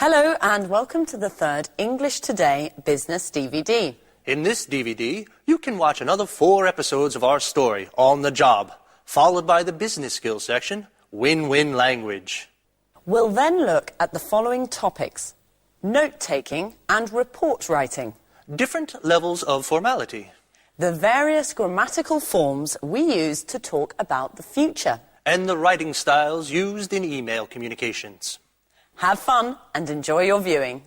Hello and welcome to the third English Today Business DVD. In this DVD, you can watch another 4 episodes of our story, On the Job, followed by the business skills section, Win-Win Language. We'll then look at the following topics: note-taking and report writing, Different levels of formality, the various grammatical forms we use to talk about the future. and the writing styles used in email communications. Have fun and enjoy your viewing.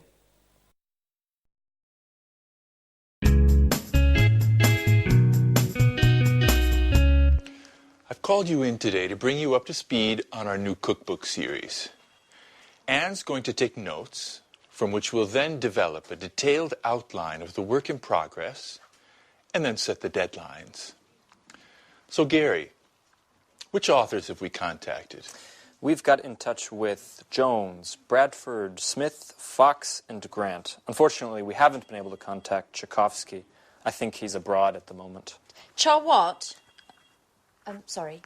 I've called you in today to bring you up to speed on our new cookbook series. Anne's going to take notes, from which we'll then develop a detailed outline of the work in progress, and then set the deadlines. So Gary, which authors have we contacted? We've got in touch with Jones, Bradford, Smith, Fox, and Grant. Unfortunately, we haven't been able to contact Tchaikovsky. I think he's abroad at the moment. What? Sorry.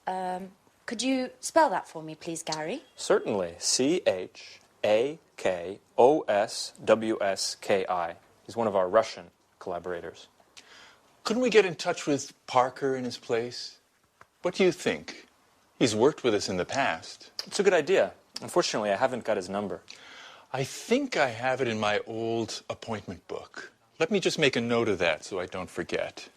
Could you spell that for me, please, Gary? Certainly. Chakoswski. He's one of our Russian collaborators. Couldn't we get in touch with Parker in his place? What do you think? He's worked with us in the past. It's a good idea. Unfortunately, I haven't got his number. I think I have it in my old appointment book. Let me just make a note of that so I don't forget.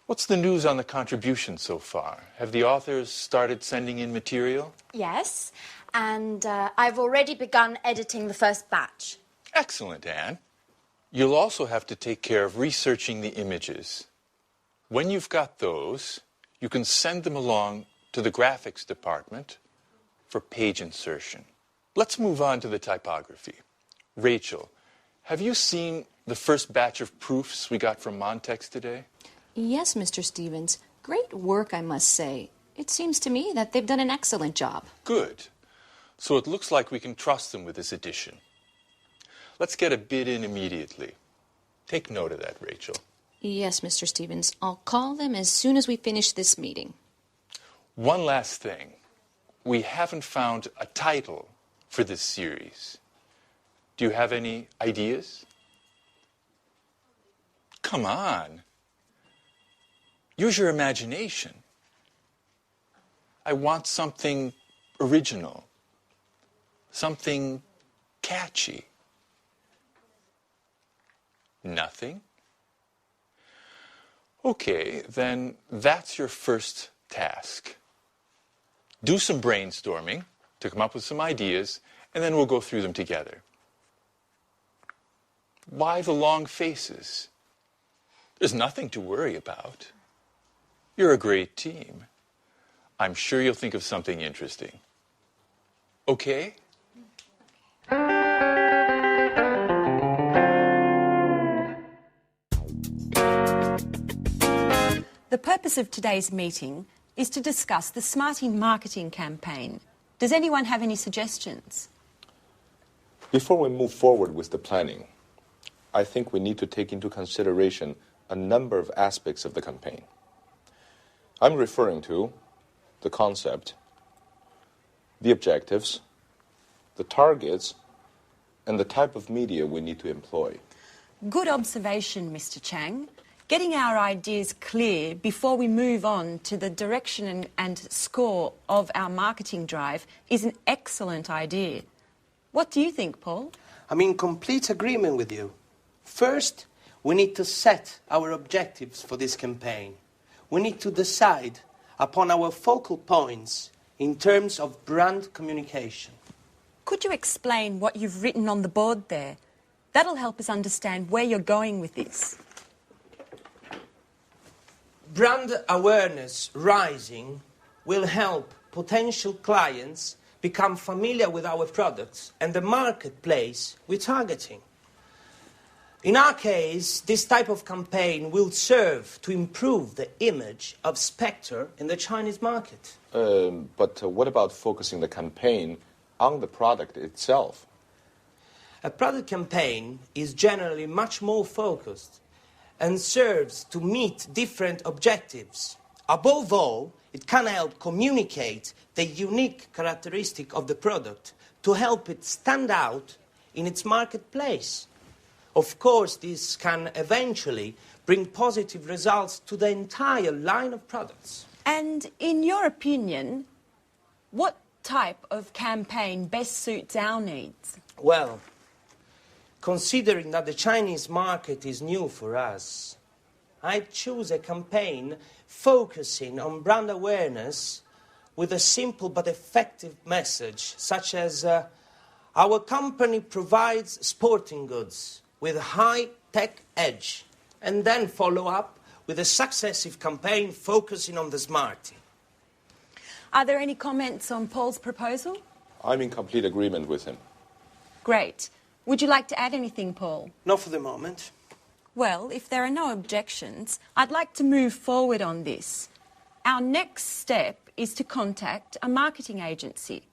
What's the news on the contribution so far? Have the authors started sending in material? Yes, and I've already begun editing the first batch. Excellent, Anne. You'll also have to take care of researching the images. When you've got those, you can send them along to the graphics department for page insertion. Let's move on to the typography. Rachel, have you seen the first batch of proofs we got from Montex today? Yes, Mr. Stevens. Great work, I must say. It seems to me that they've done an excellent job. Good. So it looks like we can trust them with this edition. Let's get a bid in immediately. Take note of that, Rachel. Yes, Mr. Stevens. I'll call them as soon as we finish this meeting. One last thing. We haven't found a title for this series. Do you have any ideas? Come on. Use your imagination. I want something original, something catchy. Nothing? Okay, then that's your first task. Do some brainstorming to come up with some ideas, and then we'll go through them together. Why the long faces? There's nothing to worry about. You're a great team. I'm sure you'll think of something interesting. Okay? The purpose of today's meeting is to discuss the Smarty marketing campaign. Does anyone have any suggestions? Before we move forward with the planning, I think we need to take into consideration a number of aspects of the campaign. I'm referring to the concept, the objectives, the targets, and the type of media we need to employ. Good observation, Mr. Chang. Getting our ideas clear before we move on to the direction and score of our marketing drive is an excellent idea. What do you think, Paul? I'm in complete agreement with you. First, we need to set our objectives for this campaign. We need to decide upon our focal points in terms of brand communication. Could you explain what you've written on the board there? That'll help us understand where you're going with this. Brand awareness rising will help potential clients become familiar with our products and the marketplace we're targeting. In our case, this type of campaign will serve to improve the image of Spectre in the Chinese market. But what about focusing the campaign on the product itself? A product campaign is generally much more focused and serves to meet different objectives Above all, it can help communicate the unique characteristic of the product to help it stand out in its marketplace. Of course, this can eventually bring positive results to the entire line of products. And in your opinion, what type of campaign best suits our needs? Well, considering that the Chinese market is new for us, I'd choose a campaign focusing on brand awareness with a simple but effective message, such as our company provides sporting goods with a high-tech edge, and then follow up with a successive campaign focusing on the smartie. Are there any comments on Paul's proposal? I'm in complete agreement with him. Great. Would you like to add anything, Paul? Not for the moment. Well, if there are no objections, I'd like to move forward on this. Our next step is to contact a marketing agency.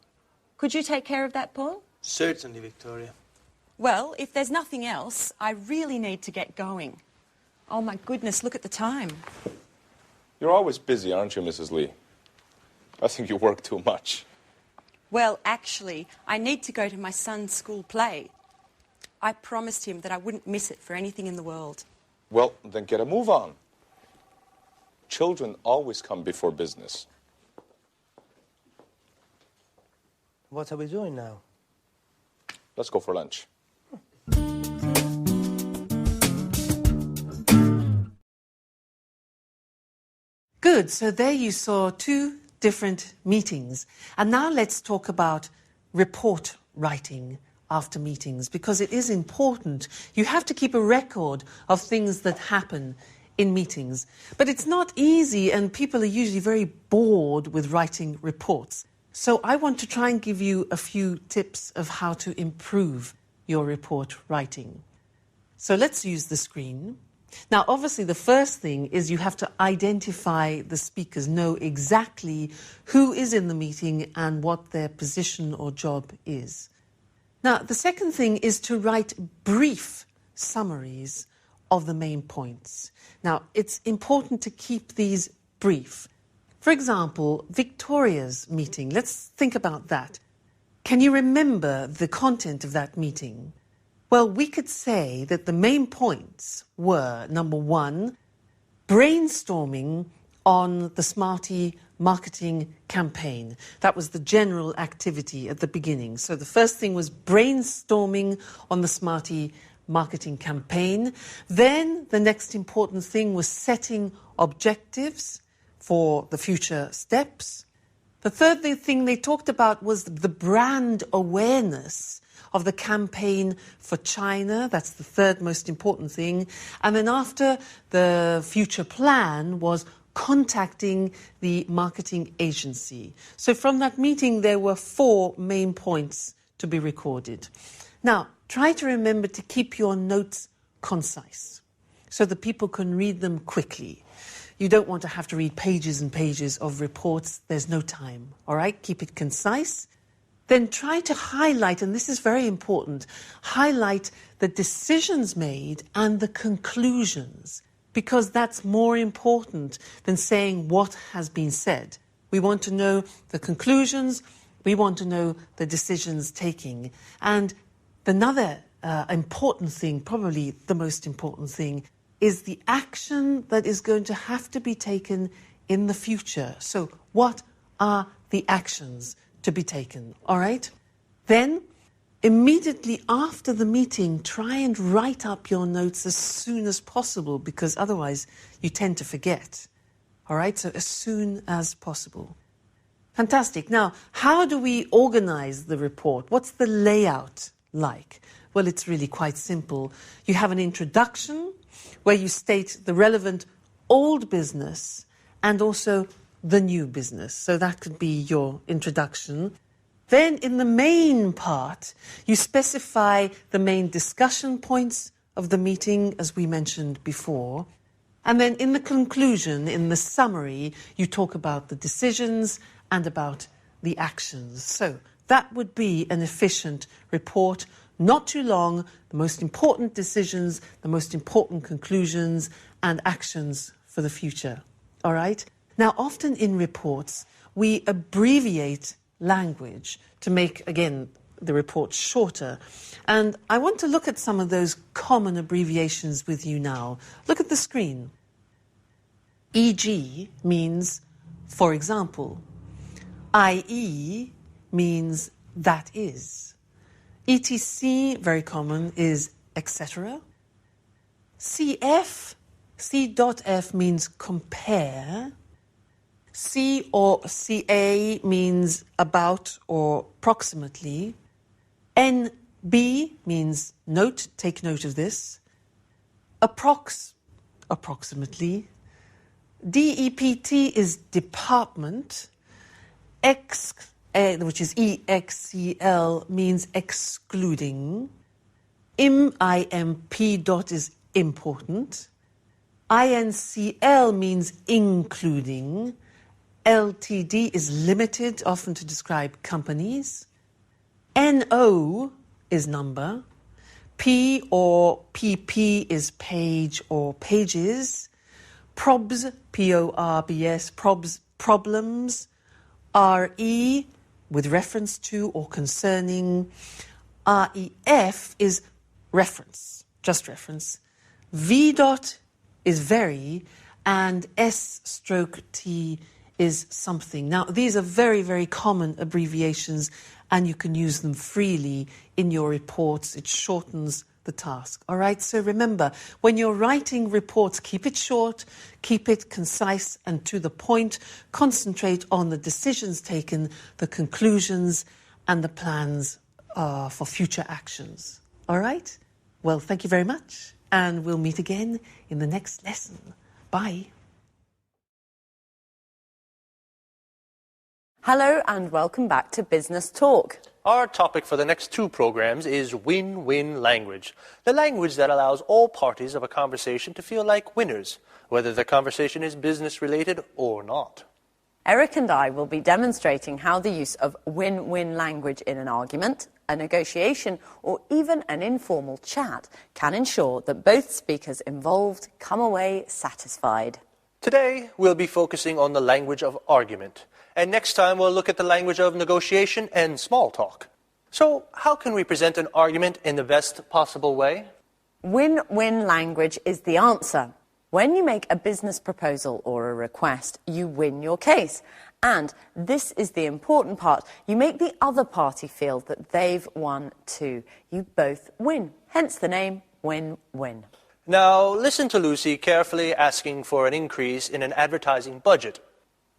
Could you take care of that, Paul? Certainly, Victoria. Well, if there's nothing else, I really need to get going. Oh, my goodness, look at the time. You're always busy, aren't you, Mrs. Lee? I think you work too much. Well, actually, I need to go to my son's school play. I promised him that I wouldn't miss it for anything in the world. Well, then get a move on. Children always come before business. What are we doing now? Let's go for lunch. Good. So there you saw two different meetings. And now let's talk about report writing after meetings, because it is important. You have to keep a record of things that happen in meetings. But it's not easy, and people are usually very bored with writing reports. So I want to try and give you a few tips of how to improve your report writing. So let's use the screen. Now, obviously, the first thing is you have to identify the speakers, know exactly who is in the meeting and what their position or job is. Now, the second thing is to write brief summaries of the main points. Now, it's important to keep these brief. For example, Victoria's meeting. Let's think about that. Can you remember the content of that meeting? Well, we could say that the main points were, number one, brainstorming on the Smartie marketing campaign. That was the general activity at the beginning. So the first thing was brainstorming on the Smartie marketing campaign. Then the next important thing was setting objectives for the future steps. The third thing they talked about was the brand awareness of the campaign for China. That's the third most important thing. And then after, the future plan was contacting the marketing agency. So from that meeting, there were 4 main points to be recorded. Now, try to remember to keep your notes concise so that people can read them quickly. You don't want to have to read pages and pages of reports. There's no time, all right? Keep it concise. Then try to highlight, and this is very important, highlight the decisions made and the conclusions, because that's more important than saying what has been said. We want to know the conclusions, we want to know the decisions taken. And another important thing, probably the most important thing, is the action that is going to have to be taken in the future. So what are the actions to be taken, all right? Then, immediately after the meeting, try and write up your notes as soon as possible, because otherwise you tend to forget, all right? So as soon as possible. Fantastic. Now, how do we organize the report? What's the layout like? Well, it's really quite simple. You have an introduction where you state the relevant old business and also the new business. So that could be your introduction. Then in the main part, you specify the main discussion points of the meeting, as we mentioned before. And then in the conclusion, in the summary, you talk about the decisions and about the actions. So that would be an efficient report, not too long, the most important decisions, the most important conclusions and actions for the future. All right? Now, often in reports, we abbreviate language to make, again, the report shorter. And I want to look at some of those common abbreviations with you now. Look at the screen. E.g. means, for example. I.e. means that is. E.t.c., very common, is etc. C.f. C.f means compare. C or CA means about or approximately. NB means note, take note of this. Approximately. DEPT is department. X, which is EXCL, means excluding. IMP dot is important. INCL means including. LTD is limited, often to describe companies. NO is number. P or PP is page or pages. Probs, P-O-R-B-S, probs, problems. RE, with reference to or concerning. REF is reference, just reference. V dot is very, and S/T is something. Now, these are very, very common abbreviations, and you can use them freely in your reports. It shortens the task. All right, so remember, when you're writing reports, keep it short, keep it concise and to the point. Concentrate on the decisions taken, the conclusions, and the plans for future actions. All right? Well, thank you very much, and we'll meet again in the next lesson. Bye. Hello and welcome back to Business Talk. Our topic for the next two programs is win-win language, the language that allows all parties of a conversation to feel like winners, whether the conversation is business-related or not. Eric and I will be demonstrating how the use of win-win language in an argument, a negotiation, or even an informal chat can ensure that both speakers involved come away satisfied. Today, we'll be focusing on the language of argument. And next time, we'll look at the language of negotiation and small talk. So, how can we present an argument in the best possible way? Win-win language is the answer. When you make a business proposal or a request, you win your case. And this is the important part. You make the other party feel that they've won too. You both win. Hence the name win-win. Now, listen to Lucy carefully asking for an increase in an advertising budget.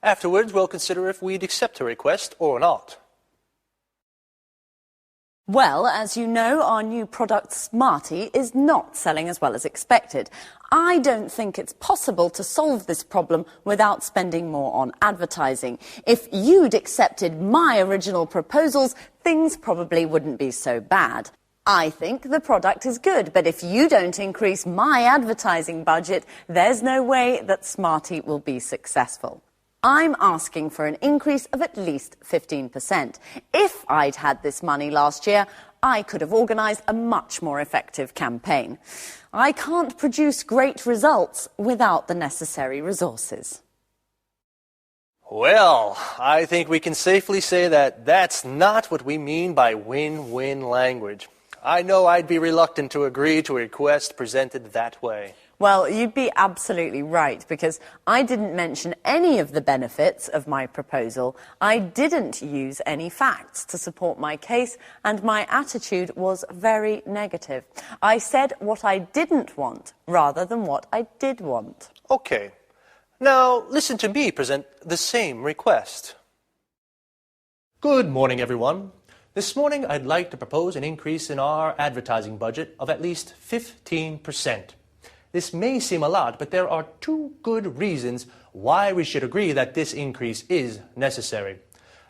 Afterwards, we'll consider if we'd accept her request or not. Well, as you know, our new product, Smarty, is not selling as well as expected. I don't think it's possible to solve this problem without spending more on advertising. If you'd accepted my original proposals, things probably wouldn't be so bad. I think the product is good, but if you don't increase my advertising budget, there's no way that Smarty will be successful. I'm asking for an increase of at least 15%. If I'd had this money last year, I could have organised a much more effective campaign. I can't produce great results without the necessary resources. Well, I think we can safely say that that's not what we mean by win-win language. I know I'd be reluctant to agree to a request presented that way. Well, you'd be absolutely right, because I didn't mention any of the benefits of my proposal. I didn't use any facts to support my case, and my attitude was very negative. I said what I didn't want, rather than what I did want. Okay. Now, listen to me present the same request. Good morning, everyone. This morning, I'd like to propose an increase in our advertising budget of at least 15%. This may seem a lot, but there are two good reasons why we should agree that this increase is necessary.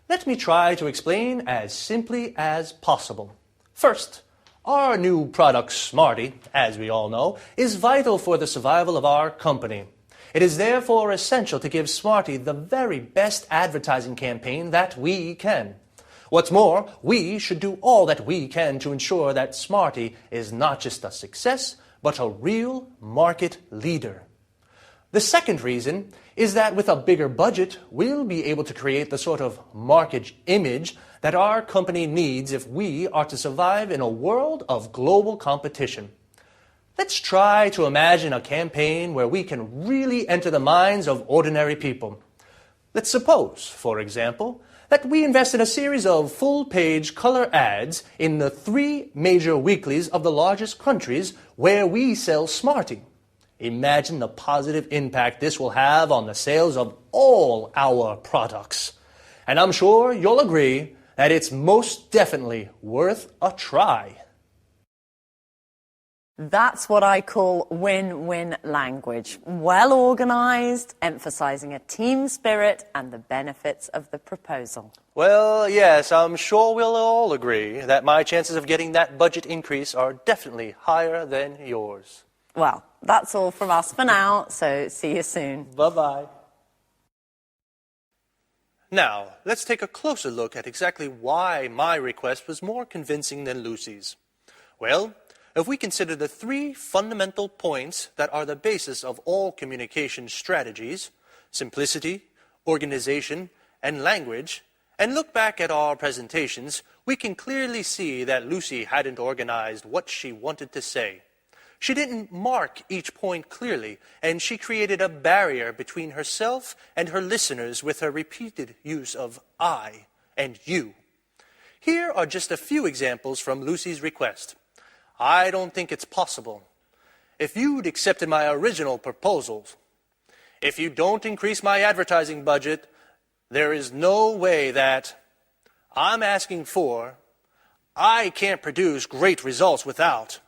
Let me try to explain as simply as possible. First, our new product, Smarty, as we all know, is vital for the survival of our company. It is therefore essential to give Smarty the very best advertising campaign that we can. What's more, we should do all that we can to ensure that Smarty is not just a success, but a real market leader. The second reason is that with a bigger budget, we'll be able to create the sort of market image that our company needs if we are to survive in a world of global competition. Let's try to imagine a campaign where we can really enter the minds of ordinary people. Let's suppose, for example, that we invest in a series of full-page color ads in the 3 major weeklies of the largest countries where we sell Smarty. Imagine the positive impact this will have on the sales of all our products. And I'm sure you'll agree that it's most definitely worth a try. That's what I call win-win language. Well organized, emphasizing a team spirit and the benefits of the proposal. Well, yes, I'm sure we'll all agree that my chances of getting that budget increase are definitely higher than yours. Well, that's all from us for now, so see you soon. Bye-bye. Now, let's take a closer look at exactly why my request was more convincing than Lucy's. Well, if we consider the 3 fundamental points that are the basis of all communication strategies, simplicity, organization, and language, and look back at our presentations, we can clearly see that Lucy hadn't organized what she wanted to say. She didn't mark each point clearly, and she created a barrier between herself and her listeners with her repeated use of I and you. Here are just a few examples from Lucy's request. I don't think it's possible. If you'd accepted my original proposals, if you don't increase my advertising budget, there is no way that I'm asking for, I can't produce great results without.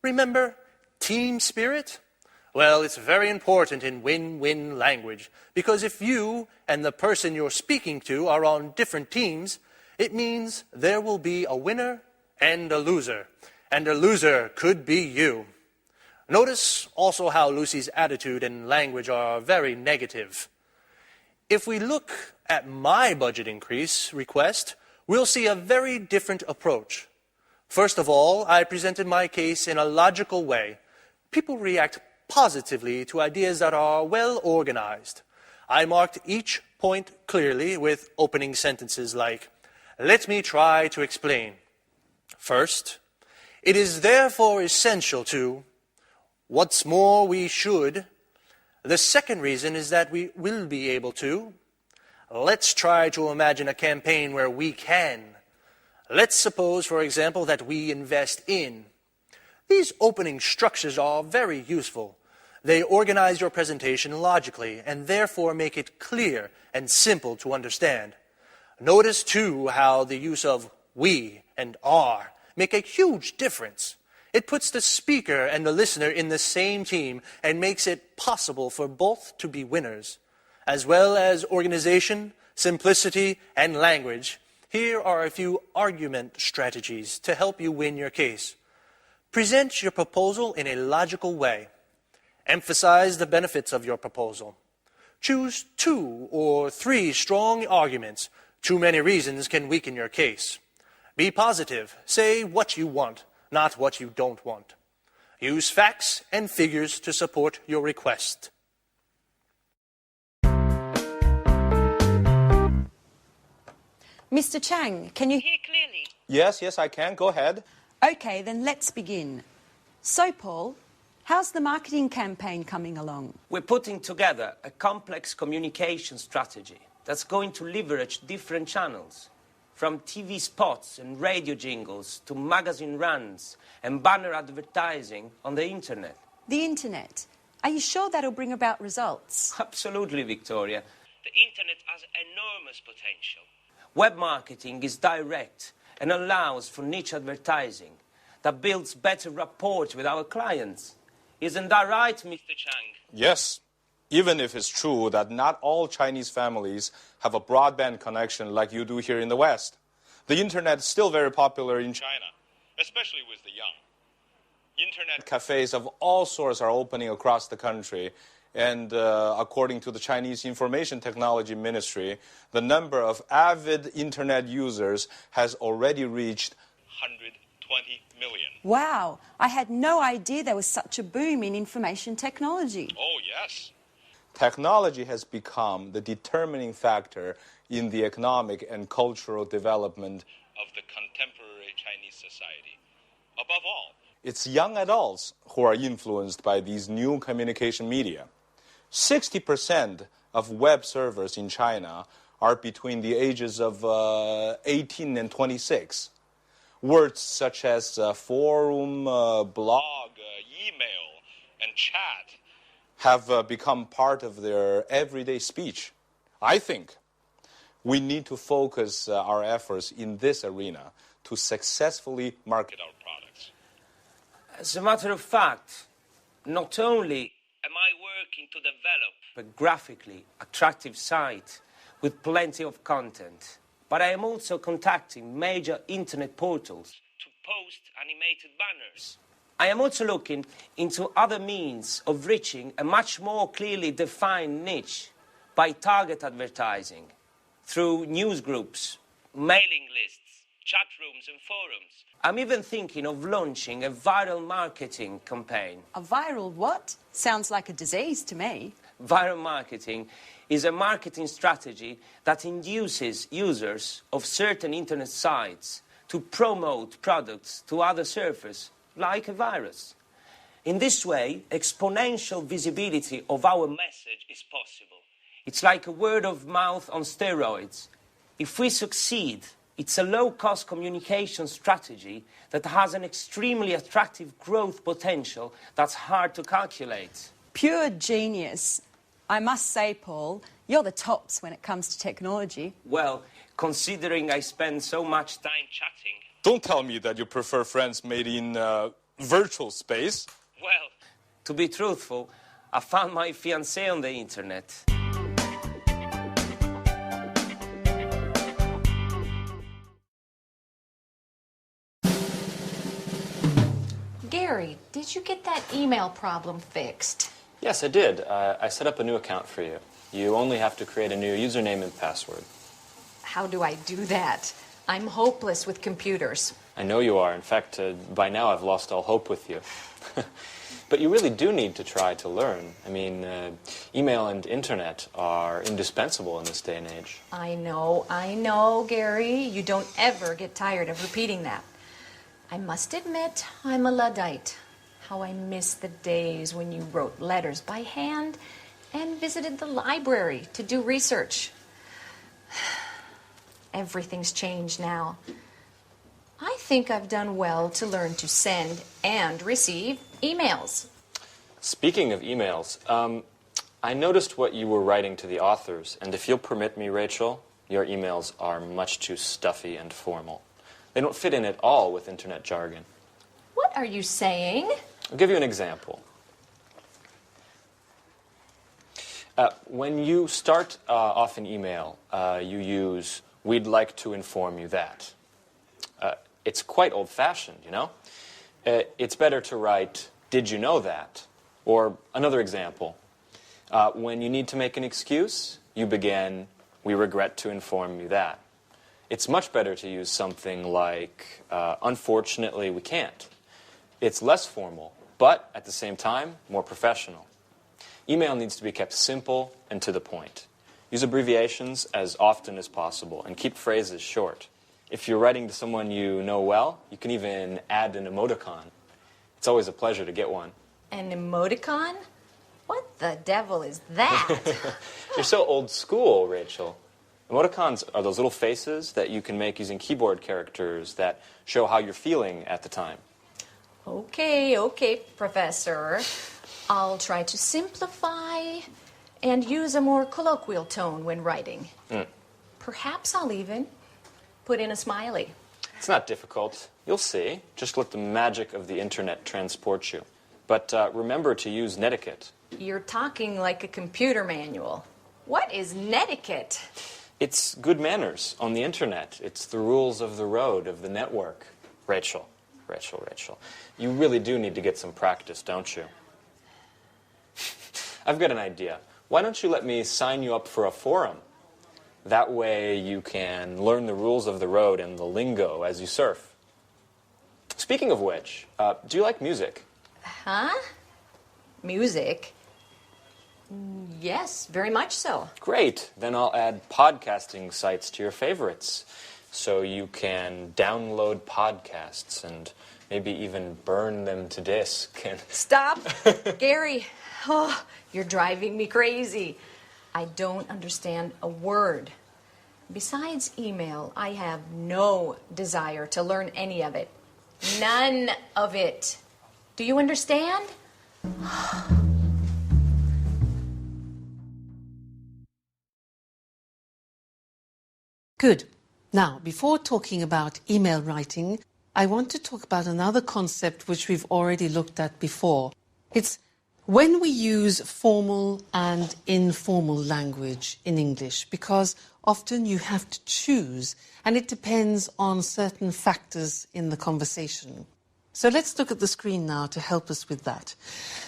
Remember, team spirit? Well, it's very important in win-win language, because if you and the person you're speaking to are on different teams, it means there will be a winner and a loser. And a loser could be you. Notice also how Lucy's attitude and language are very negative. If we look at my budget increase request, we'll see a very different approach. First of all, I presented my case in a logical way. People react positively to ideas that are well organized. I marked each point clearly with opening sentences like, "Let me try to explain. First, it is therefore essential to, what's more, we should. The second reason is that we will be able to. Let's try to imagine a campaign where we can. Let's suppose, for example, that we invest in." These opening structures are very useful. They organize your presentation logically and therefore make it clear and simple to understand. Notice, too, how the use of we and are make a huge difference. It puts the speaker and the listener in the same team and makes it possible for both to be winners. As well as organization, simplicity, and language, here are a few argument strategies to help you win your case. Present your proposal in a logical way. Emphasize the benefits of your proposal. Choose 2 or 3 strong arguments. Too many reasons can weaken your case. Be positive. Say what you want, not what you don't want. Use facts and figures to support your request. Mr. Chang, can you hear clearly? Yes, I can. Go ahead. Okay, then let's begin. So, Paul, how's the marketing campaign coming along? We're putting together a complex communication strategy that's going to leverage different channels, from TV spots and radio jingles to magazine runs and banner advertising on the internet. The internet. Are you sure that'll bring about results? Absolutely, Victoria. The internet has enormous potential. Web marketing is direct and allows for niche advertising that builds better rapport with our clients. Isn't that right, Mr. Chang? Yes, even if it's true that not all Chinese families have a broadband connection like you do here in the West. The internet is still very popular in China, especially with the young. Internet cafes of all sorts are opening across the country. And according to the Chinese Information Technology Ministry, the number of avid internet users has already reached 120 million. Wow, I had no idea there was such a boom in information technology. Oh, yes. Technology has become the determining factor in the economic and cultural development of the contemporary Chinese society. Above all, it's young adults who are influenced by these new communication media. 60% of web servers in China are between the ages of 18 and 26. Words such as forum, blog, email, and chat have become part of their everyday speech. I think we need to focus our efforts in this arena to successfully market our products. As a matter of fact, not only am I working to develop a graphically attractive site with plenty of content, but I am also contacting major internet portals to post animated banners. I am also looking into other means of reaching a much more clearly defined niche by target advertising through news groups, mailing lists, chat rooms and forums. I'm even thinking of launching a viral marketing campaign. A viral what? Sounds like a disease to me. Viral marketing is a marketing strategy that induces users of certain internet sites to promote products to other surfers, like a virus. In this way, exponential visibility of our message is possible. It's like a word of mouth on steroids. If we succeed, it's a low-cost communication strategy that has an extremely attractive growth potential that's hard to calculate. Pure genius. I must say, Paul, you're the tops when it comes to technology. Well, considering I spend so much time chatting... Don't tell me that you prefer friends made in virtual space. Well, to be truthful, I found my fiancée on the internet. Gary, did you get that email problem fixed? Yes, I did. I set up a new account for you. You only have to create a new username and password. How do I do that? I'm hopeless with computers. I know you are. In fact, by now I've lost all hope with you. But you really do need to try to learn. I mean, email and internet are indispensable in this day and age. I know, Gary. You don't ever get tired of repeating that. I must admit, I'm a Luddite. How I miss the days when you wrote letters by hand and visited the library to do research. Everything's changed now. I think I've done well to learn to send and receive emails. Speaking of emails, I noticed what you were writing to the authors, and if you'll permit me, Rachel, your emails are much too stuffy and formal. They don't fit in at all with internet jargon. What are you saying? I'll give you an example. When you start off an email, you use, "We'd like to inform you that." It's quite old-fashioned, you know? It's better to write, "Did you know that?" Or another example. When you need to make an excuse, you begin, "We regret to inform you that." It's much better to use something like, "Unfortunately, we can't." It's less formal, but at the same time, more professional. Email needs to be kept simple and to the point. Use abbreviations as often as possible and keep phrases short. If you're writing to someone you know well, you can even add an emoticon. It's always a pleasure to get one. An emoticon? What the devil is that? You're so old school, Rachel. Emoticons are those little faces that you can make using keyboard characters that show how you're feeling at the time. Okay, Professor. I'll try to simplify and use a more colloquial tone when writing. Perhaps I'll even put in a smiley. It's not difficult. You'll see. Just let the magic of the internet transport you. But remember to use netiquette. You're talking like a computer manual. What is netiquette? It's good manners on the internet. It's the rules of the road, of the network. Rachel. You really do need to get some practice, don't you? I've got an idea. Why don't you let me sign you up for a forum? That way you can learn the rules of the road and the lingo as you surf. Speaking of which, do you like music? Huh? Music? Yes, very much so. Great. Then I'll add podcasting sites to your favorites. So you can download podcasts and maybe even burn them to disk. And Stop, Gary. Oh, you're driving me crazy. I don't understand a word. Besides email, I have no desire to learn any of it. None of it. Do you understand? Good. Now, before talking about email writing, I want to talk about another concept which we've already looked at before. It's when we use formal and informal language in English, because often you have to choose, and it depends on certain factors in the conversation. So let's look at the screen now to help us with that.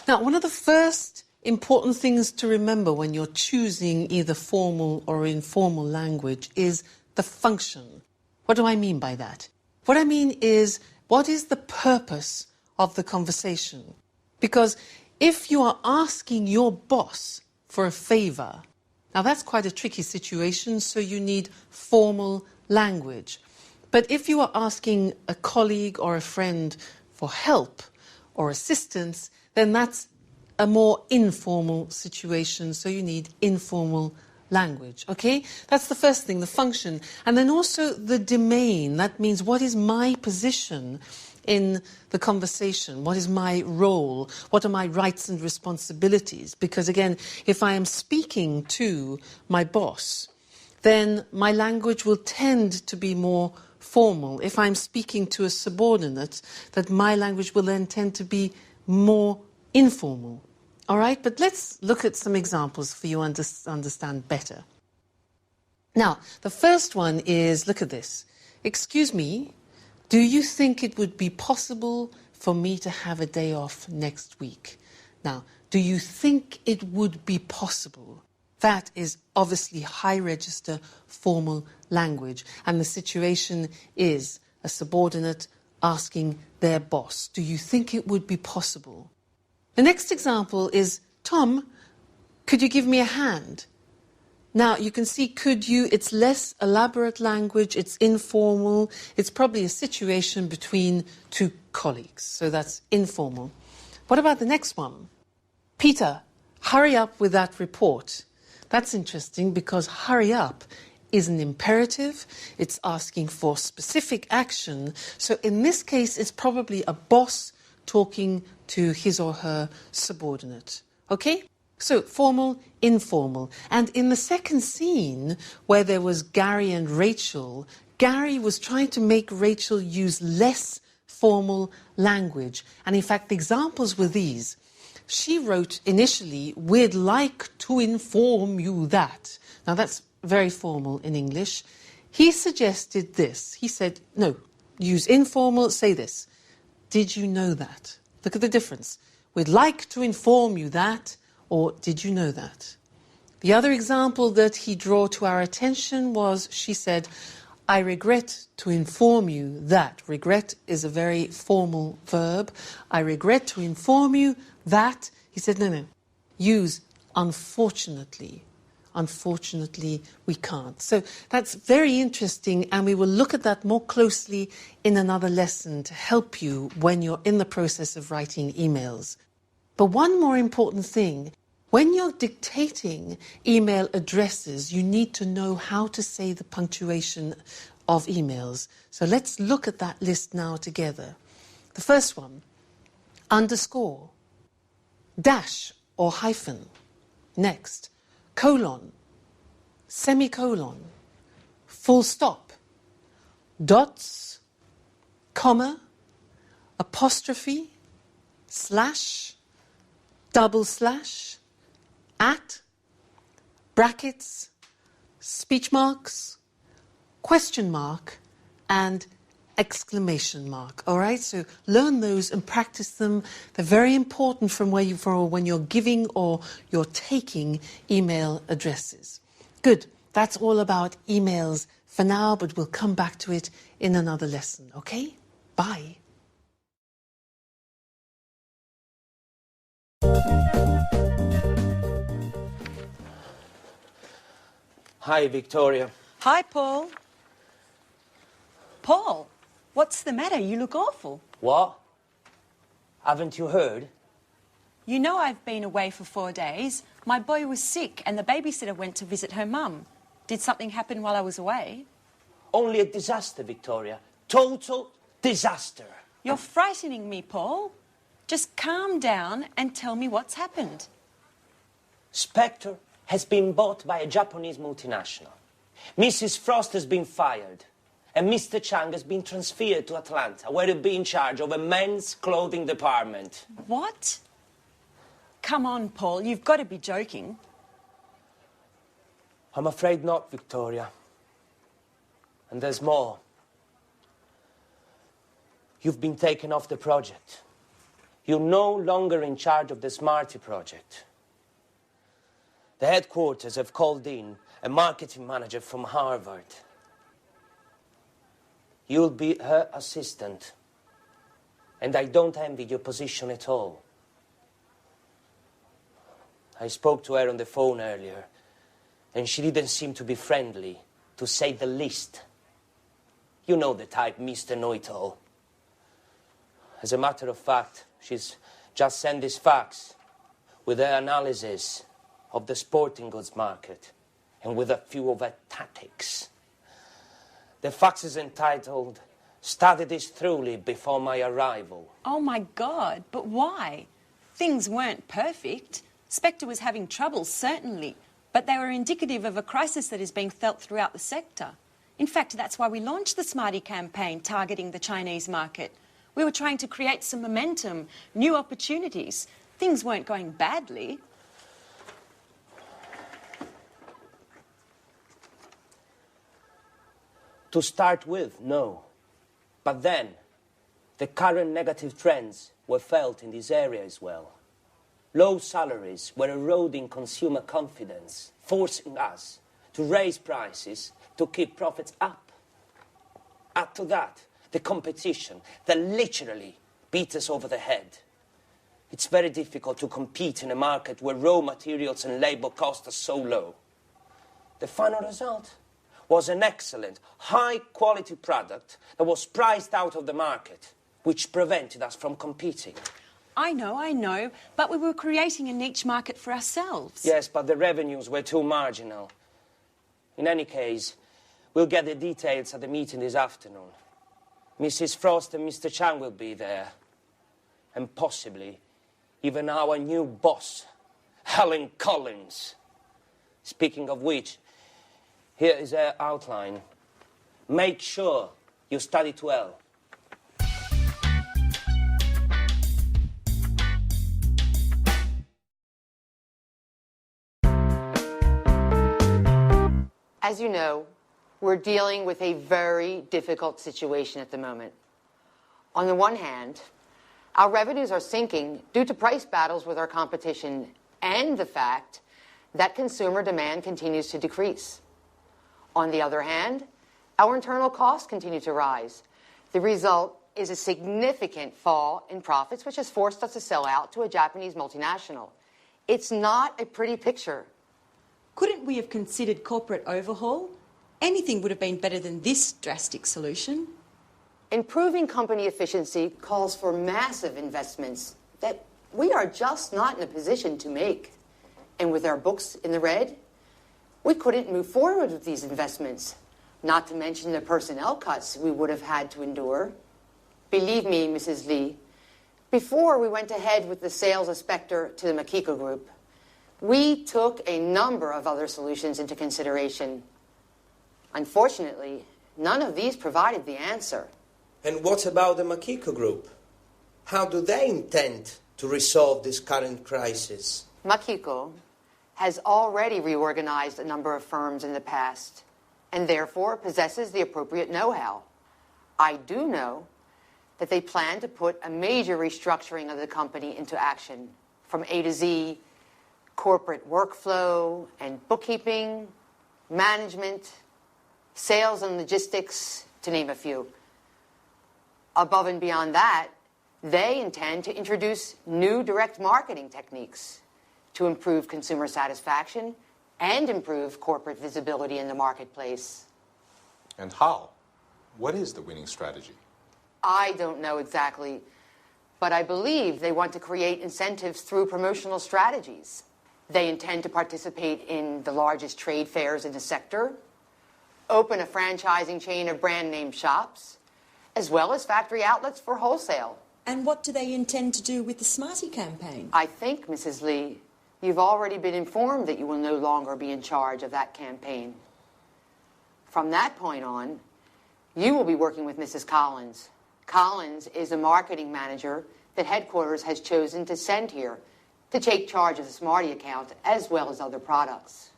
Now, one of the first important things to remember when you're choosing either formal or informal language is the function. What do I mean by that? What I mean is, what is the purpose of the conversation? Because if you are asking your boss for a favor, now that's quite a tricky situation, so you need formal language. But if you are asking a colleague or a friend for help or assistance, then that's a more informal situation, so you need informal language, okay? That's the first thing, the function. And then also the domain. That means, what is my position in the conversation? What is my role? What are my rights and responsibilities? Because again, if I am speaking to my boss, then my language will tend to be more formal. If I'm speaking to a subordinate, that my language will then tend to be more informal. All right, but let's look at some examples for you to understand better. Now, the first one is, look at this. Excuse me, do you think it would be possible for me to have a day off next week? Now, do you think it would be possible? That is obviously high register formal language. And the situation is a subordinate asking their boss, do you think it would be possible? The next example is, Tom, could you give me a hand? Now, you can see could you, it's less elaborate language, it's informal, it's probably a situation between two colleagues, so that's informal. What about the next one? Peter, hurry up with that report. That's interesting because hurry up is an imperative, it's asking for specific action, so in this case it's probably a boss talking to his or her subordinate. Okay? So formal, informal. And in the second scene, where there was Gary and Rachel, Gary was trying to make Rachel use less formal language. And in fact, the examples were these. She wrote initially, we'd like to inform you that. Now that's very formal in English. He suggested this. He said, no, use informal, say this. Did you know that? Look at the difference. We'd like to inform you that, or did you know that? The other example that he drew to our attention was, she said, I regret to inform you that. Regret is a very formal verb. I regret to inform you that. He said, no, use unfortunately. Unfortunately, we can't. So that's very interesting, and we will look at that more closely in another lesson to help you when you're in the process of writing emails. But one more important thing, when you're dictating email addresses, you need to know how to say the punctuation of emails. So let's look at that list now together. The first one, underscore, dash or hyphen. Next, colon, semicolon, full stop, dots, comma, apostrophe, slash, double slash, at, brackets, speech marks, question mark, and exclamation mark. All right, so learn those and practice them. They're very important from when you're giving or you're taking email addresses. Good. That's all about emails for now, but we'll come back to it in another lesson. Okay? Bye. Hi, Victoria. Hi, Paul. Paul, what's the matter? You look awful. What? Haven't you heard? You know I've been away for 4 days. My boy was sick and the babysitter went to visit her mum. Did something happen while I was away? Only a disaster, Victoria. Total disaster. You're frightening me, Paul. Just calm down and tell me what's happened. Spectre has been bought by a Japanese multinational. Mrs. Frost has been fired. And Mr. Chang has been transferred to Atlanta, where he'll be in charge of a men's clothing department. What? Come on, Paul, you've got to be joking. I'm afraid not, Victoria. And there's more. You've been taken off the project. You're no longer in charge of the Smarty project. The headquarters have called in a marketing manager from Harvard. You'll be her assistant. And I don't envy your position at all. I spoke to her on the phone earlier, and she didn't seem to be friendly, to say the least. You know the type, Mr. Know-it-all. As a matter of fact, she's just sent this fax with her analysis of the sporting goods market and with a few of her tactics. The fax is entitled, "Study this thoroughly before my arrival." Oh, my God, but why? Things weren't perfect. Spectre was having trouble, certainly, but they were indicative of a crisis that is being felt throughout the sector. In fact, that's why we launched the Smarty campaign targeting the Chinese market. We were trying to create some momentum, new opportunities. Things weren't going badly. To start with, no. But then, the current negative trends were felt in this area as well. Low salaries were eroding consumer confidence, forcing us to raise prices to keep profits up. Add to that, the competition that literally beat us over the head. It's very difficult to compete in a market where raw materials and labor costs are so low. The final result was an excellent, high-quality product that was priced out of the market, which prevented us from competing. I know, but we were creating a niche market for ourselves. Yes, but the revenues were too marginal. In any case, we'll get the details at the meeting this afternoon. Mrs. Frost and Mr. Chang will be there. And possibly even our new boss, Helen Collins. Speaking of which, here is her outline. Make sure you study it well. As you know, we're dealing with a very difficult situation at the moment. On the one hand, our revenues are sinking due to price battles with our competition and the fact that consumer demand continues to decrease. On the other hand, our internal costs continue to rise. The result is a significant fall in profits, which has forced us to sell out to a Japanese multinational. It's not a pretty picture. Couldn't we have considered corporate overhaul? Anything would have been better than this drastic solution. Improving company efficiency calls for massive investments that we are just not in a position to make. And with our books in the red, we couldn't move forward with these investments, not to mention the personnel cuts we would have had to endure. Believe me, Mrs. Lee, before we went ahead with the sales of Spectre to the Makiko Group, we took a number of other solutions into consideration. Unfortunately, none of these provided the answer. And what about the Makiko Group? How do they intend to resolve this current crisis? Makiko has already reorganized a number of firms in the past and therefore possesses the appropriate know-how. I do know that they plan to put a major restructuring of the company into action, from A to Z, corporate workflow and bookkeeping, management, sales and logistics, to name a few. Above and beyond that, they intend to introduce new direct marketing techniques to improve consumer satisfaction and improve corporate visibility in the marketplace. And how? What is the winning strategy? I don't know exactly, but I believe they want to create incentives through promotional strategies. They intend to participate in the largest trade fairs in the sector, open a franchising chain of brand name shops, as well as factory outlets for wholesale. And what do they intend to do with the Smarty campaign? I think, Mrs. Lee, you've already been informed that you will no longer be in charge of that campaign. From that point on, you will be working with Mrs. Collins. Collins is a marketing manager that headquarters has chosen to send here to take charge of the Smarty account as well as other products.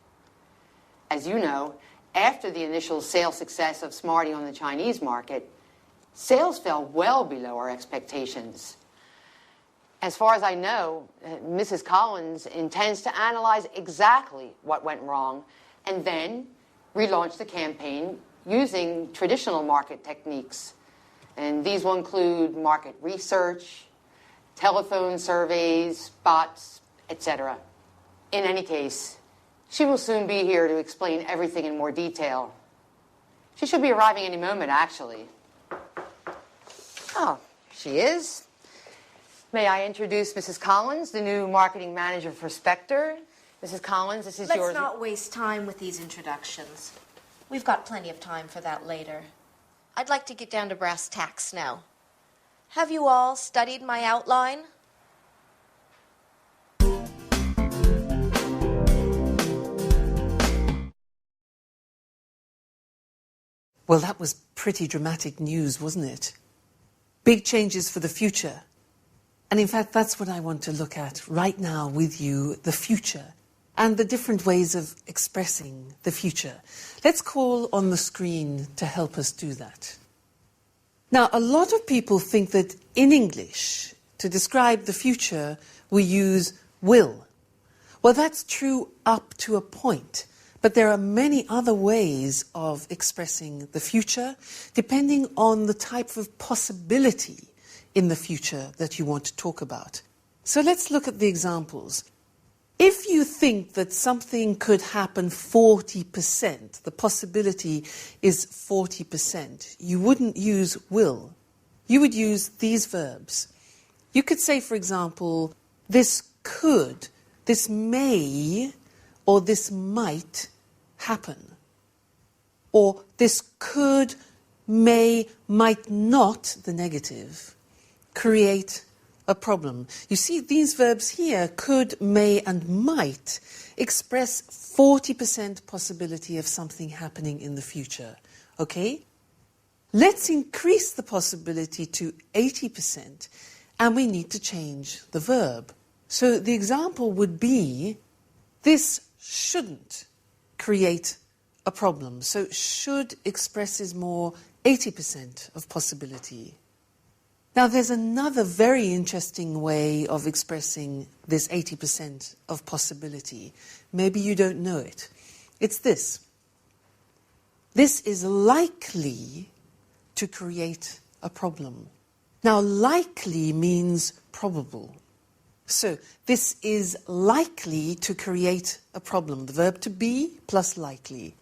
As you know, after the initial sales success of Smarty on the Chinese market, sales fell well below our expectations. As far as I know, Mrs. Collins intends to analyze exactly what went wrong and then relaunch the campaign using traditional market techniques. And these will include market research, telephone surveys, bots, etc. In any case, she will soon be here to explain everything in more detail. She should be arriving any moment, actually. Oh, she is. May I introduce Mrs. Collins, the new marketing manager for Spectre? Mrs. Collins, this is yours. Let's not waste time with these introductions. We've got plenty of time for that later. I'd like to get down to brass tacks now. Have you all studied my outline? Well, that was pretty dramatic news, wasn't it? Big changes for the future. And in fact, that's what I want to look at right now with you, the future, and the different ways of expressing the future. Let's call on the screen to help us do that. Now, a lot of people think that in English, to describe the future, we use will. Well, that's true up to a point. But there are many other ways of expressing the future, depending on the type of possibility in the future that you want to talk about. So let's look at the examples. If you think that something could happen 40%, the possibility is 40%, you wouldn't use will. You would use these verbs. You could say, for example, this could, this may, or this might happen. Or this could, may, might not, the negative, create a problem. You see, these verbs here, could, may, and might, express 40% possibility of something happening in the future. Okay? Let's increase the possibility to 80%, and we need to change the verb. So the example would be, this shouldn't create a problem. So should expresses more 80% of possibility. Now there's another very interesting way of expressing this 80% of possibility. Maybe you don't know it. It's this. This is likely to create a problem. Now likely means probable. So this is likely to create a problem. The verb to be plus likely.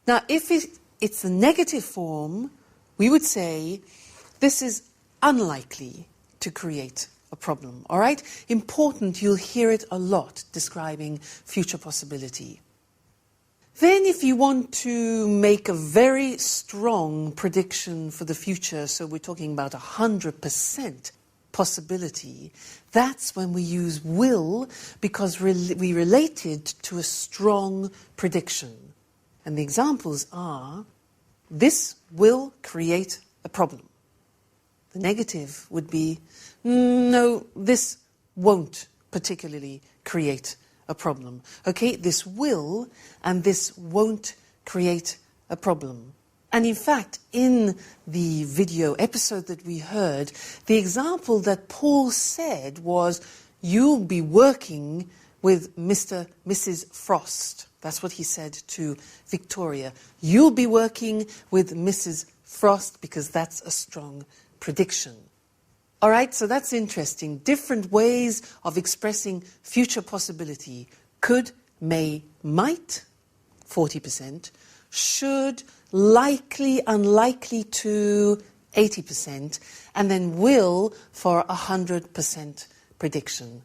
Now if it's the negative form, we would say this is unlikely to create a problem. All right? Important, you'll hear it a lot describing future possibility. Then if you want to make a very strong prediction for the future, so we're talking about 100% possibility, that's when we use will, because we relate it to a strong prediction. And the examples are, this will create a problem. The negative would be, no, this won't particularly create a problem. Okay, this will and this won't create a problem. And in fact, in the video episode that we heard, the example that Paul said was, you'll be working with Mrs. Frost. That's what he said to Victoria. You'll be working with Mrs. Frost because that's a strong prediction. All right, so that's interesting. Different ways of expressing future possibility. Could, may, might, 40%, should, likely, unlikely to, 80%, and then will for 100% prediction.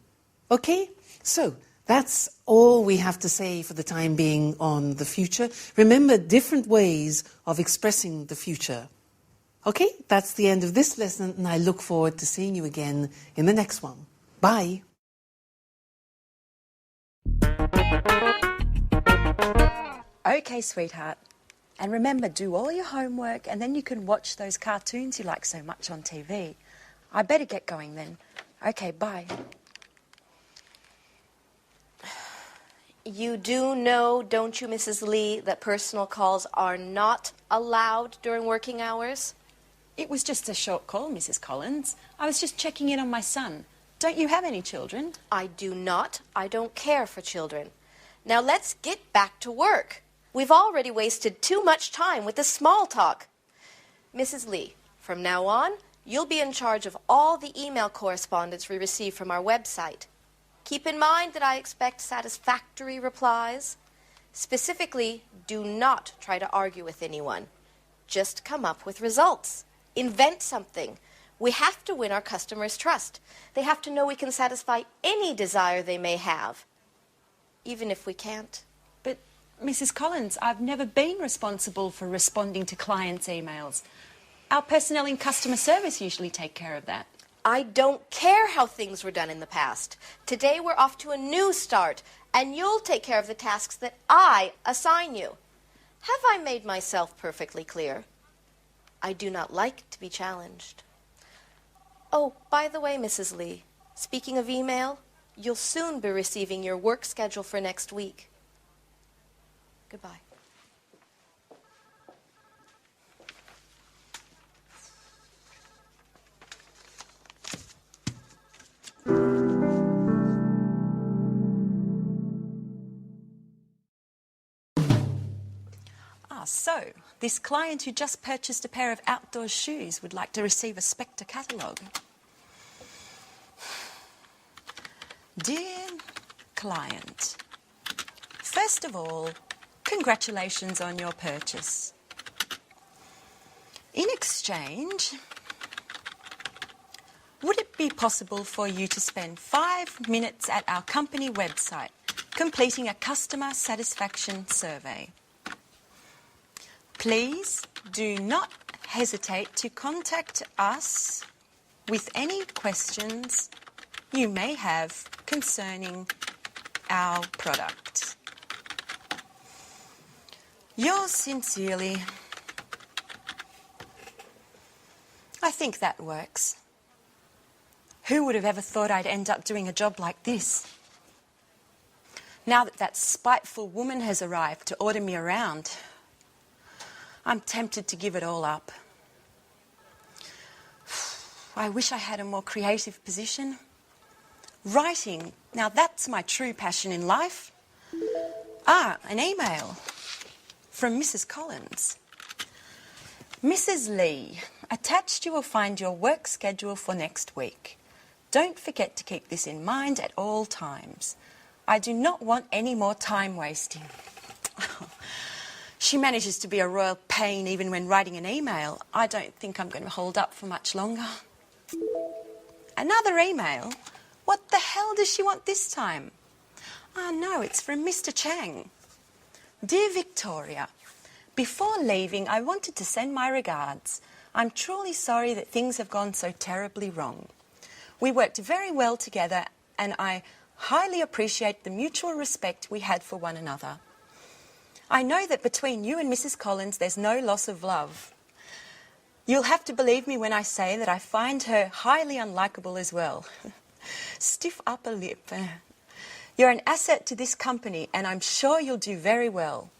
Okay? So, that's all we have to say for the time being on the future. Remember, different ways of expressing the future. Okay, that's the end of this lesson, and I look forward to seeing you again in the next one. Bye. Okay, sweetheart. And remember, do all your homework, and then you can watch those cartoons you like so much on TV. I better get going then. Okay, bye. You do know, don't you, Mrs. Lee, that personal calls are not allowed during working hours? It was just a short call, Mrs. Collins. I was just checking in on my son. Don't you have any children? I do not. I don't care for children. Now let's get back to work. We've already wasted too much time with the small talk. Mrs. Lee, from now on, you'll be in charge of all the email correspondence we receive from our website. Keep in mind that I expect satisfactory replies. Specifically, do not try to argue with anyone. Just come up with results. Invent something. We have to win our customers' trust. They have to know we can satisfy any desire they may have, even if we can't. But, Mrs. Collins, I've never been responsible for responding to clients' emails. Our personnel in customer service usually take care of that. I don't care how things were done in the past. Today we're off to a new start, and you'll take care of the tasks that I assign you. Have I made myself perfectly clear? I do not like to be challenged. Oh, by the way, Mrs. Lee, speaking of email, you'll soon be receiving your work schedule for next week. Goodbye. So, this client who just purchased a pair of outdoor shoes would like to receive a Spectre catalogue. Dear client, first of all, congratulations on your purchase. In exchange, would it be possible for you to spend 5 minutes at our company website completing a customer satisfaction survey? Please do not hesitate to contact us with any questions you may have concerning our product. Yours sincerely. I think that works. Who would have ever thought I'd end up doing a job like this? Now that that spiteful woman has arrived to order me around, I'm tempted to give it all up. I wish I had a more creative position. Writing, now that's my true passion in life. An email from Mrs. Collins. Mrs. Lee, attached you will find your work schedule for next week. Don't forget to keep this in mind at all times. I do not want any more time wasting. She manages to be a royal pain even when writing an email. I don't think I'm going to hold up for much longer. Another email? What the hell does she want this time? No, it's from Mr. Chang. Dear Victoria, before leaving, I wanted to send my regards. I'm truly sorry that things have gone so terribly wrong. We worked very well together, and I highly appreciate the mutual respect we had for one another. I know that between you and Mrs. Collins there's no loss of love. You'll have to believe me when I say that I find her highly unlikable as well. Stiff upper lip. You're an asset to this company, and I'm sure you'll do very well.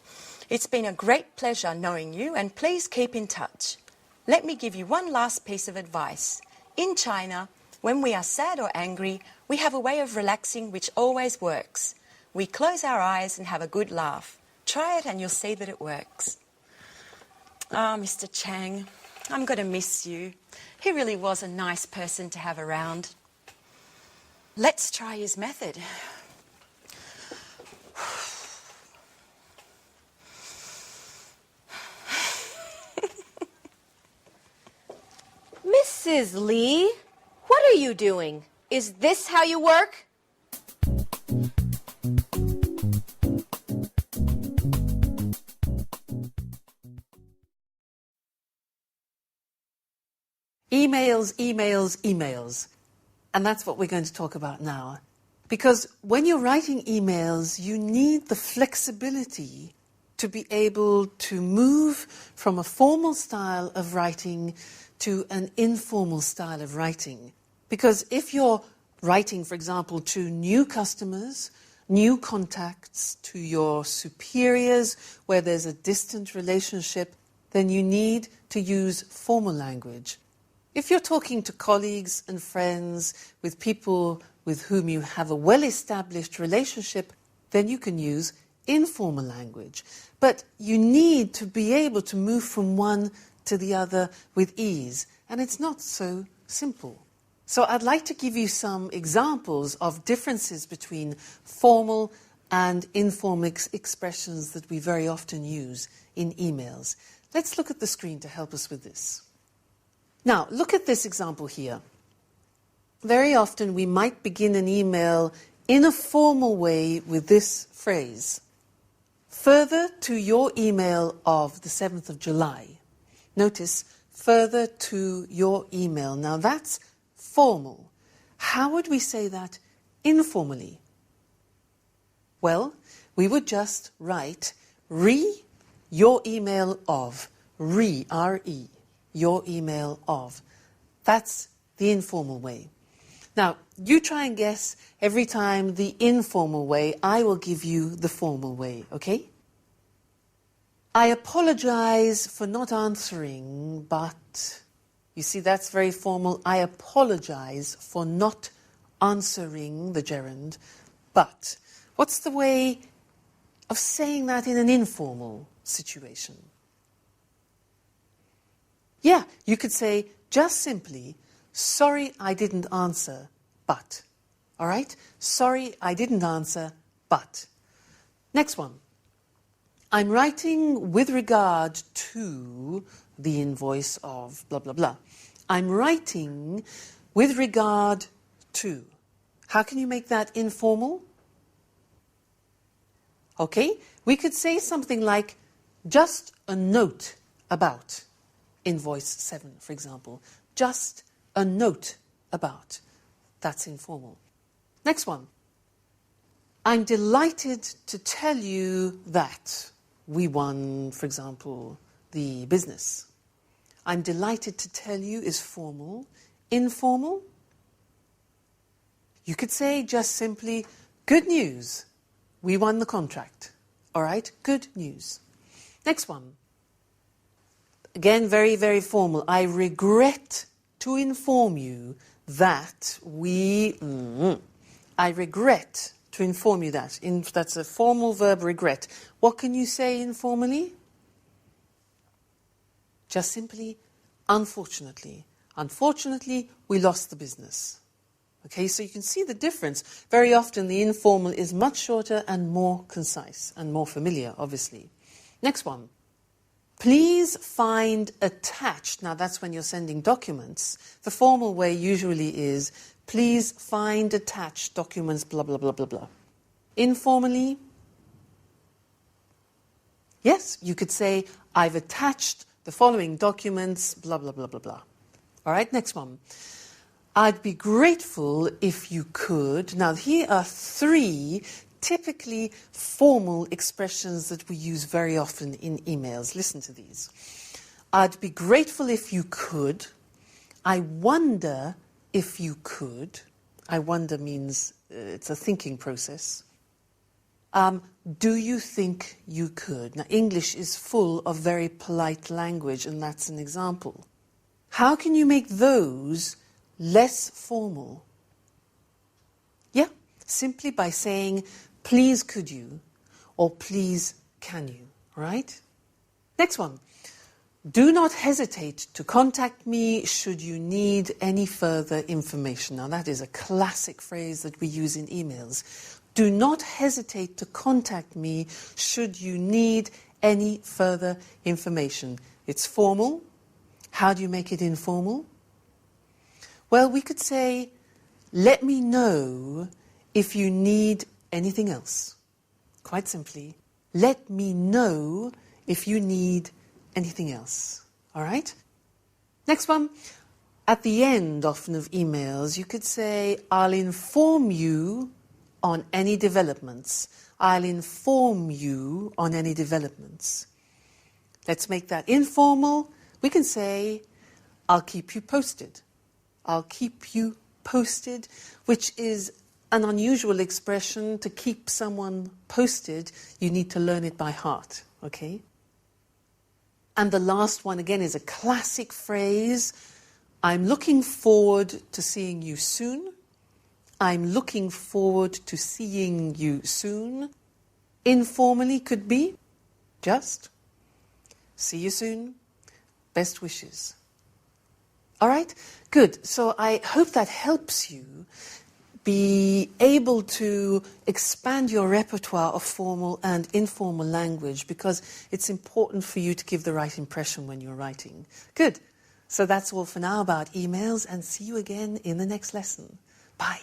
It's been a great pleasure knowing you, and please keep in touch. Let me give you one last piece of advice. In China, when we are sad or angry, we have a way of relaxing which always works. We close our eyes and have a good laugh. Try it and you'll see that it works. Mr. Chang, I'm going to miss you. He really was a nice person to have around. Let's try his method. Mrs. Lee, what are you doing? Is this how you work? Emails, emails, emails. And that's what we're going to talk about now. Because when you're writing emails, you need the flexibility to be able to move from a formal style of writing to an informal style of writing. Because if you're writing, for example, to new customers, new contacts, to your superiors, where there's a distant relationship, then you need to use formal language. If you're talking to colleagues and friends, with people with whom you have a well-established relationship, then you can use informal language. But you need to be able to move from one to the other with ease. And it's not so simple. So I'd like to give you some examples of differences between formal and informal expressions that we very often use in emails. Let's look at the screen to help us with this. Now, look at this example here. Very often we might begin an email in a formal way with this phrase. Further to your email of the 7th of July. Notice, further to your email. Now that's formal. How would we say that informally? Well, we would just write your email of. R-E. Your email of. That's the informal way. Now, you try and guess every time the informal way. I will give you the formal way, okay? I apologize for not answering, but... You see, that's very formal. I apologize for not answering the gerund, but... What's the way of saying that in an informal situation? Yeah, you could say just simply, sorry I didn't answer, but. All right? Sorry I didn't answer, but. Next one. I'm writing with regard to the invoice of blah, blah, blah. I'm writing with regard to. How can you make that informal? Okay, we could say something like just a note about invoice 7, for example. Just a note about. That's informal. Next one. I'm delighted to tell you that we won, for example, the business. I'm delighted to tell you is formal. Informal? You could say just simply, good news. We won the contract. All right? Good news. Next one. Again, very, very formal. I regret to inform you that we... I regret to inform you that. That's a formal verb, regret. What can you say informally? Just simply, unfortunately. Unfortunately, we lost the business. Okay, so you can see the difference. Very often the informal is much shorter and more concise and more familiar, obviously. Next one. Please find attached. Now that's when you're sending documents. The formal way usually is, please find attached documents, blah, blah, blah, blah, blah. Informally, yes, you could say, I've attached the following documents, blah, blah, blah, blah, blah. All right, next one. I'd be grateful if you could. Now, here are 3 typically formal expressions that we use very often in emails. Listen to these. I'd be grateful if you could. I wonder if you could. I wonder means it's a thinking process. Do you think you could? Now, English is full of very polite language, and that's an example. How can you make those less formal? Yeah, simply by saying, please could you, or please can you, right? Next one. Do not hesitate to contact me should you need any further information. Now that is a classic phrase that we use in emails. Do not hesitate to contact me should you need any further information. It's formal. How do you make it informal? Well, we could say, let me know if you need anything else. Quite simply, let me know if you need anything else. All right? Next one. At the end, often, of emails, you could say, I'll inform you on any developments. I'll inform you on any developments. Let's make that informal. We can say, I'll keep you posted. I'll keep you posted, which is an unusual expression. To keep someone posted, you need to learn it by heart, okay? And the last one, again, is a classic phrase. I'm looking forward to seeing you soon. I'm looking forward to seeing you soon. Informally could be just, see you soon, best wishes. All right? Good. So I hope that helps you be able to expand your repertoire of formal and informal language, because it's important for you to give the right impression when you're writing. Good. So that's all for now about emails, and see you again in the next lesson. Bye.